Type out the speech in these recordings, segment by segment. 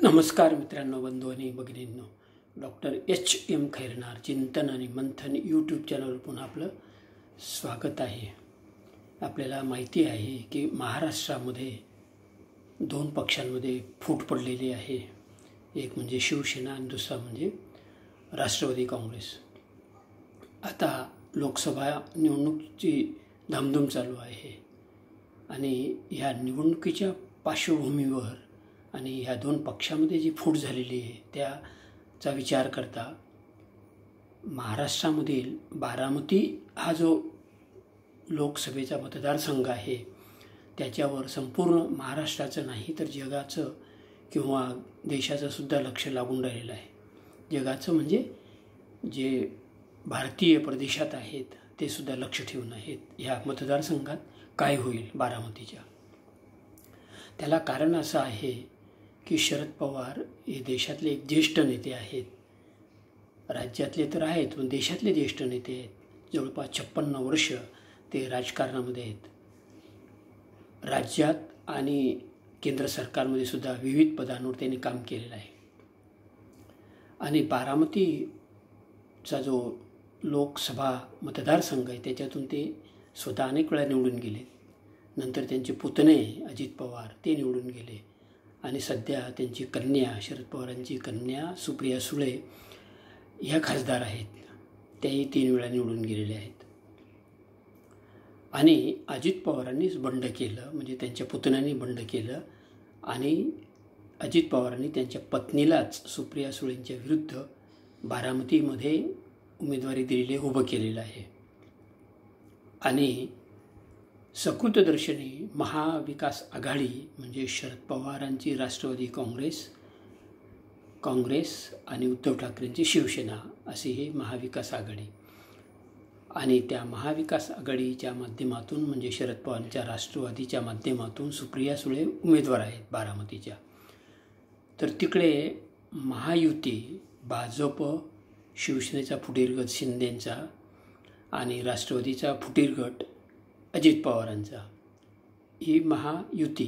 नमस्कार मित्रांनो, बंधू आणि भगिनींनो. Doctor H M. खैरनार चिंतन आणि मंथन यूट्यूब चॅनलवर पुन्हा आपलं स्वागत आहे. आपल्याला माहिती आहे की महाराष्ट्रामध्ये दोन पक्षांमध्ये फूट पडलेली आहे. एक म्हणजे शिवसेना आणि दुसरा म्हणजे राष्ट्रवादी काँग्रेस. आता लोकसभा निवडणुकीची धामधूम चालू आहे आणि ह्या निवडणुकीच्या पार्श्वभूमीवर आणि ह्या दोन पक्षामध्ये जी फूट झालेली आहे त्याचा विचार करता महाराष्ट्रामधील बारामती हा जो लोकसभेचा मतदारसंघ आहे त्याच्यावर संपूर्ण महाराष्ट्राचं नाही तर जगाचं किंवा देशाचं सुद्धा लक्ष लागून राहिलेलं आहे. जगाचं म्हणजे जे भारतीय प्रदेशात आहेत ते सुद्धा लक्ष ठेवून आहेत ह्या मतदारसंघात काय होईल बारामतीच्या. त्याला कारण असं आहे की शरद पवार हे देशातले एक ज्येष्ठ नेते आहेत. राज्यातले तर आहेत पण देशातले ज्येष्ठ नेते आहेत. जवळपास 56 वर्ष ते राजकारणामध्ये आहेत. राज्यात आणि केंद्र सरकारमध्ये सुद्धा विविध पदांवर त्यांनी काम केलेलं आहे. आणि बारामतीचा जो लोकसभा मतदारसंघ आहे त्याच्यातून ते स्वतः अनेक वेळा निवडून गेले. नंतर त्यांचे पुतणे अजित पवार ते निवडून गेले आणि सध्या त्यांची कन्या शरद पवारांची कन्या सुप्रिया सुळे ह्या खासदार आहेत. त्याही 3 वेळा निवडून गेलेले आहेत. आणि अजित पवारांनीच बंड केलं, म्हणजे त्यांच्या पुतण्यांनी बंड केलं आणि अजित पवारांनी त्यांच्या पत्नीलाच सुप्रिया सुळेंच्या विरुद्ध बारामतीमध्ये उमेदवारी दिलेली उभं केलेलं आहे. आणि सकृतदर्शनी महाविकास आघाडी म्हणजे शरद पवारांची राष्ट्रवादी काँग्रेस आणि उद्धव ठाकरेंची शिवसेना अशी ही महाविकास आघाडी. आणि त्या महाविकास आघाडीच्या माध्यमातून म्हणजे शरद पवारांच्या राष्ट्रवादीच्या माध्यमातून सुप्रिया सुळे उमेदवार आहेत बारामतीच्या. तर तिकडे महायुती भाजप शिवसेनेचा फुटीर गट शिंदेंचा आणि राष्ट्रवादीचा फुटीर गट अजित पवारांचा ही महायुती.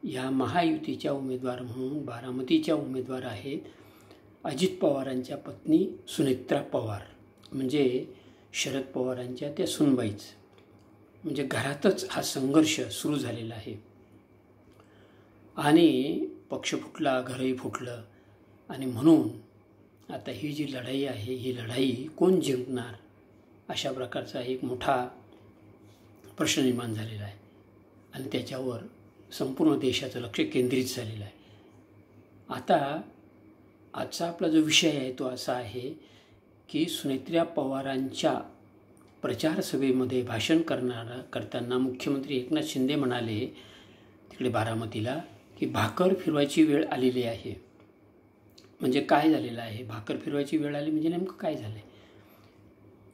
ह्या महायुतीच्या उमेदवार म्हणून बारामतीच्या उमेदवार आहेत अजित पवारांच्या पत्नी सुनेत्रा पवार, म्हणजे शरद पवारांच्या त्या सुनबाईच. म्हणजे घरातच हा संघर्ष सुरू झालेला आहे. आणि पक्ष फुटला, घरही फुटलं. आणि म्हणून आता ही जी लढाई आहे ही लढाई कोण जिंकणार अशा प्रकारचा एक मोठा प्रश्न निर्माण झालेला आहे. आणि त्याच्यावर संपूर्ण देशाचं लक्ष केंद्रित झालेलं आहे. आता आजचा आपला जो विषय आहे तो असा आहे की सुनेत्रा पवारांच्या प्रचारसभेमध्ये भाषण करताना मुख्यमंत्री एकनाथ शिंदे म्हणाले तिकडे बारामतीला की भाकर फिरवायची वेळ आलेली आहे. म्हणजे काय झालेलं आहे, भाकर फिरवायची वेळ आली म्हणजे नेमकं काय झालं आहे.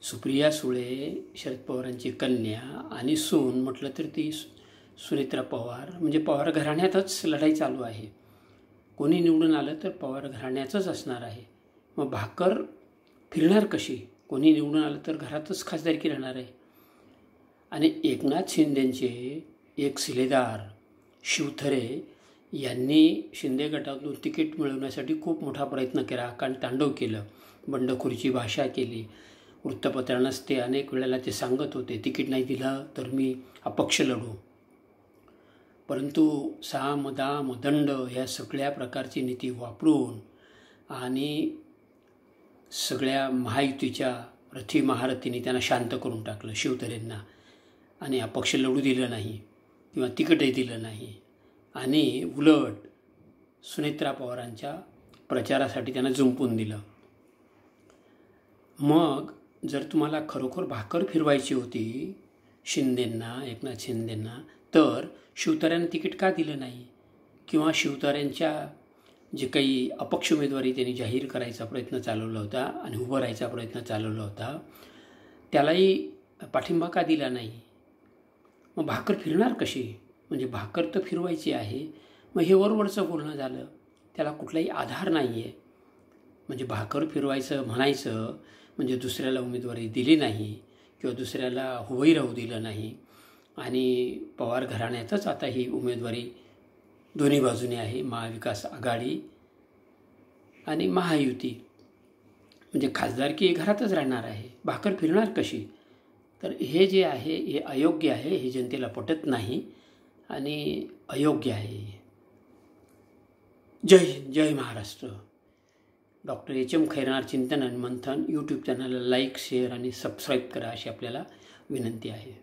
सुप्रिया सुळे शरद पवारांची कन्या आणि सून म्हटलं तर ती सुनेत्रा पवार, म्हणजे पवार घराण्यातच लढाई चालू आहे. कोणी निवडून आलं तर पवार घराण्याचंच असणार आहे. मग भाकर फिरणार कशी? कोणी निवडून आलं तर घरातच खासदारकी राहणार आहे. आणि एकनाथ शिंदेंचे एक शिलेदार शिवथरे यांनी शिंदे गटातून तिकीट मिळवण्यासाठी खूप मोठा प्रयत्न केला, तांडव केलं, बंडखोरीची भाषा केली. वृत्तपत्रांनाच ते अनेक वेळेला ते सांगत होते तिकीट नाही दिलं तर मी अपक्ष लढू. परंतु साम दाम दंड ह्या सगळ्या प्रकारची नीती वापरून आणि सगळ्या महायुतीच्या रथी महारथींनी त्यांना शांत करून टाकलं शिवथरेंना. आणि अपक्ष लढू दिलं नाही किंवा तिकीटही दिलं नाही. आणि उलट सुनेत्रा पवारांच्या प्रचारासाठी त्यांना जुंपून दिलं. मग जर तुम्हाला खरोखर भाकर फिरवायची होती शिंदेंना, एकनाथ शिंदेंना, तर शिवतार्यांना तिकीट का दिलं नाही? किंवा शिवतार्यांच्या जे काही अपक्ष उमेदवारी त्यांनी जाहीर करायचा प्रयत्न चालवला होता आणि उभं राहायचा प्रयत्न चालवला होता त्यालाही पाठिंबा का दिला नाही? मग भाकर फिरणार कशी? म्हणजे भाकर तर फिरवायची आहे. मग हे वरवरचं बोलणं झालं, त्याला कुठलाही आधार नाही आहे. म्हणजे भाकर फिरवायचं म्हणायचं म्हणजे दुसऱ्याला उमेदवारी दिली नाही किंवा दुसऱ्याला उभंही राहू दिलं नाही. आणि पवार घराण्यातच आता ही उमेदवारी दोन्ही बाजूने आहे. महाविकास आघाडी आणि महायुती म्हणजे खासदारकी घरातच राहणार आहे, भाकर फिरणार कशी? तर हे जे आहे हे अयोग्य आहे, हे जनतेला पटत नाही आणि अयोग्य आहे. जय हिंद, जय महाराष्ट्र. Doctor H M. खैरनार चिंतन आणि मंथन यूट्यूब चॅनलला लाईक, शेअर आणि सबस्क्राईब करा अशी आपल्याला विनंती आहे.